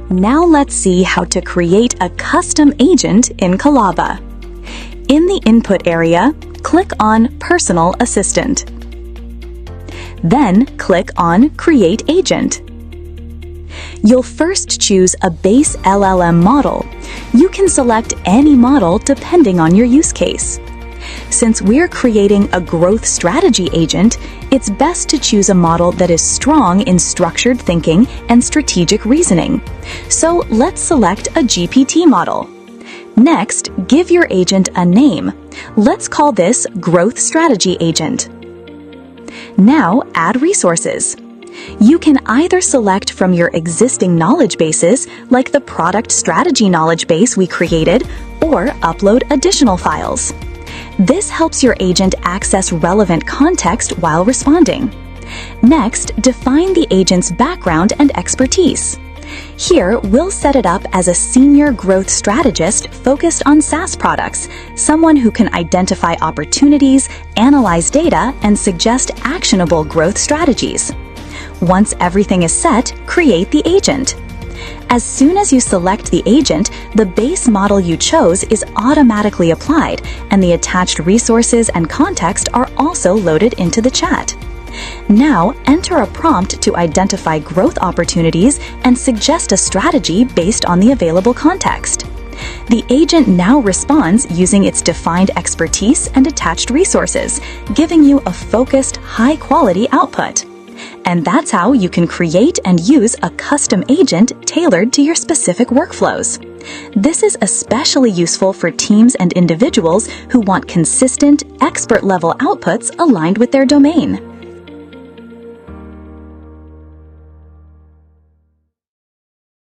Now let's see how to create a custom agent in Qolaba. In the Input area, click on Personal Assistant. Then click on Create Agent. You'll first choose a base LLM model. You can select any model depending on your use case. Since we're creating a growth strategy agent, it's best to choose a model that is strong in structured thinking and strategic reasoning. So let's select a GPT model. Next, give your agent a name. Let's call this Growth Strategy Agent. Now add resources. You can either select from your existing knowledge bases, like the product strategy knowledge base we created, or upload additional files. This helps your agent access relevant context while responding. Next, define the agent's background and expertise. Here, we'll set it up as a Senior Growth Strategist focused on SaaS products, someone who can identify opportunities, analyze data, and suggest actionable growth strategies. Once everything is set, create the agent. As soon as you select the agent, the base model you chose is automatically applied, and the attached resources and context are also loaded into the chat. Now, enter a prompt to identify growth opportunities and suggest a strategy based on the available context. The agent now responds using its defined expertise and attached resources, giving you a focused, high-quality output. And that's how you can create and use a custom agent tailored to your specific workflows. This is especially useful for teams and individuals who want consistent, expert-level outputs aligned with their domain.